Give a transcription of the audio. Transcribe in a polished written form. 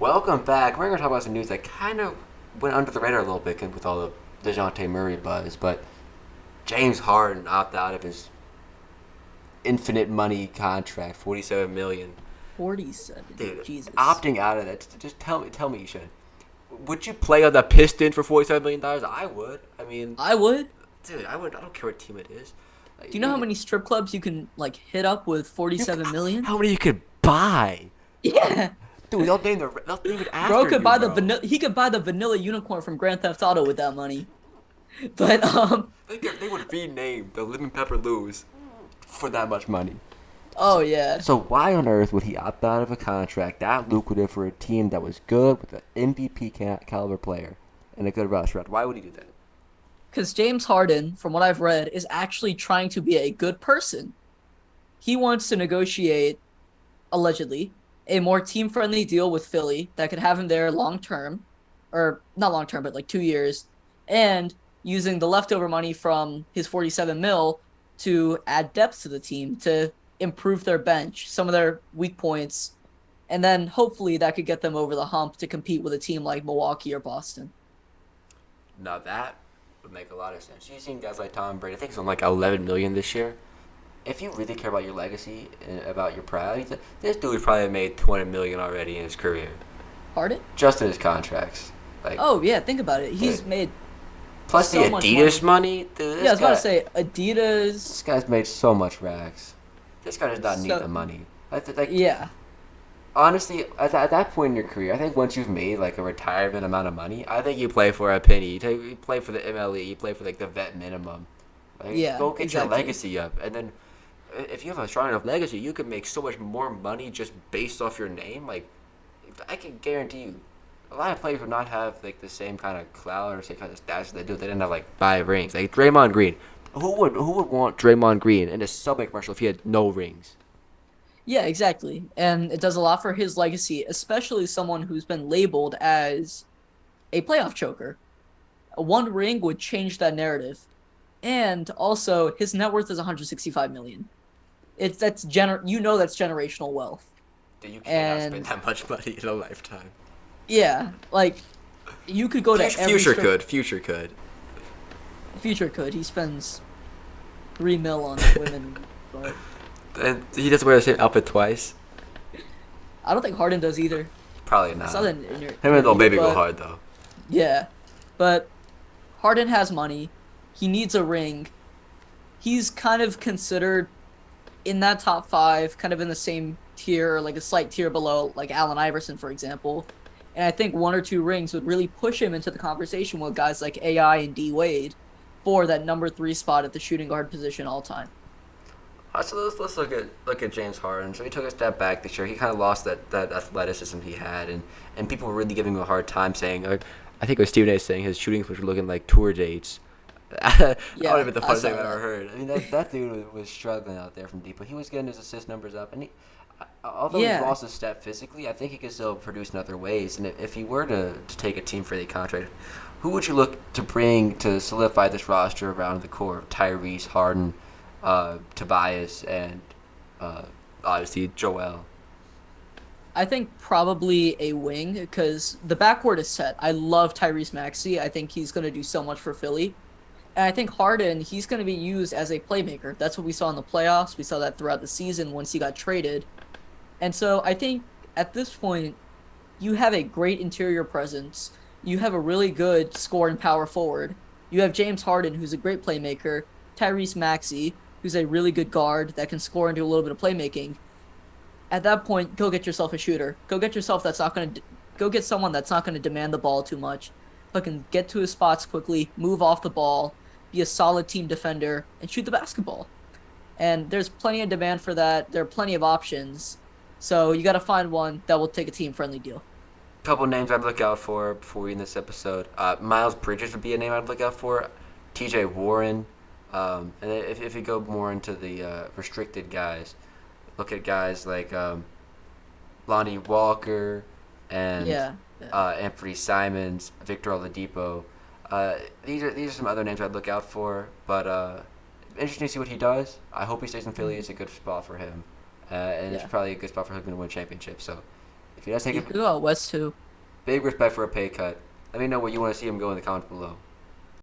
Welcome back. We're going to talk about some news that kind of went under the radar a little bit with all the DeJounte Murray buzz, but James Harden opted out of his infinite money contract, $47 million. 47. Dude, Jesus. opting out of that. Just tell me, Ishan. Would you play on the Pistons for $47 million? I would. I mean, I would. dude, I would. I don't care what team it is. Do you know how many strip clubs you can hit up with 47 million? How many you could buy? Yeah. Dude, they'll name it Bro after could you, buy the bro. vanilla he could buy the vanilla unicorn from Grand Theft Auto with that money. But They would rename the Living Pepper Lou's for that much money. oh yeah. So why on earth would he opt out of a contract that lucrative for a team that was good with an MVP caliber player and a good roster? Why would he do that? Cuz James Harden, from what I've read, is actually trying to be a good person. He wants to negotiate allegedly a more team-friendly deal with Philly that could have him there long term, or not long term, but like 2 years, and using the leftover money from his 47 mil to add depth to the team to improve their bench, some of their weak points, and then hopefully that could get them over the hump to compete with a team like Milwaukee or Boston. Now that would make a lot of sense. You've seen guys like Tom Brady. I think it's on like 11 million this year. If you really care about your legacy and about your pride, this dude probably made 20 million already in his career, Harden? just in his contracts. Like, Oh yeah, think about it. He's made plus the so much Adidas money. Dude, yeah, I was about to say say this Adidas. guy's made so much rags. This guy does not need the So money. Like yeah, honestly, at that point in your career, I think once you've made like a retirement amount of money, I think you play for a penny. You play for the MLE. You play for like the vet minimum. Like, yeah, go get your exactly. legacy up, and then if you have a strong enough legacy, you can make so much more money just based off your name. Like, I can guarantee you, a lot of players would not have like the same kind of clout or same kind of stats they do. They didn't have like 5 rings. Like Draymond Green, who would want Draymond Green in a Subway commercial if he had no rings? Yeah, exactly. And it does a lot for his legacy, especially someone who's been labeled as a playoff choker. A one ring would change that narrative. And also his net worth is 165 million. It's that's generational wealth. That you cannot spend And that much money in a lifetime. yeah, like you could go to every Future strip could. Future could. future could. He spends 3 mil on women, but And he doesn't wear the same outfit twice. I don't think Harden does either. Probably I not. saw that in your Him and Old interview, Baby go but hard though. yeah. But Harden has money. He needs a ring. He's kind of considered in that top five, kind of in the same tier, like a slight tier below, like Allen Iverson, for example. And I think one or two rings would really push him into the conversation with guys like AI and D Wade for that number three spot at the shooting guard position all time. So let's look at James Harden. So he took a step back this year. He kind of lost that athleticism he had, and people were really giving him a hard time, saying, I think it was Stephen A. saying his shooting was looking like tour dates. That would have Yeah, been the I funniest saw thing I've ever that. heard. I mean, that dude was struggling out there from deep, but he was getting his assist numbers up, and although he's Yeah, lost a step physically, I think he can still produce in other ways. And if he were to take a team-friendly contract, who would you look to bring to solidify this roster around the core of Tyrese, Harden, Tobias, and uh, obviously Joel? I think probably a wing because the backcourt is set. I love Tyrese Maxey. I think he's going to do so much for Philly. And I think Harden, he's going to be used as a playmaker. That's what we saw in the playoffs. We saw that throughout the season once he got traded. And so I think at this point, you have a great interior presence. You have a really good score and power forward. You have James Harden, who's a great playmaker. Tyrese Maxey, who's a really good guard that can score and do a little bit of playmaking. At that point, go get yourself a shooter. Go get yourself that's not going to go get someone that's not going to demand the ball too much. But can get to his spots quickly, move off the ball, be a solid team defender, and shoot the basketball. And there's plenty of demand for that. There are plenty of options. So you got to find one that will take a team friendly deal. Couple names I'd look out for before we end this episode. Miles Bridges would be a name I'd look out for. T.J. Warren. And if you go more into the restricted guys, look at guys like Lonnie Walker and Yeah. Yeah. Anthony Simons, Victor Oladipo. These are some other names I'd look out for, but interesting to see what he does. I hope he stays in Philly. It's a good spot for him, and it's Yeah. probably a good spot for him to win a championship. So If he does take He a could go out west too. big respect for a pay cut, let me know where you want to see him go in the comments below.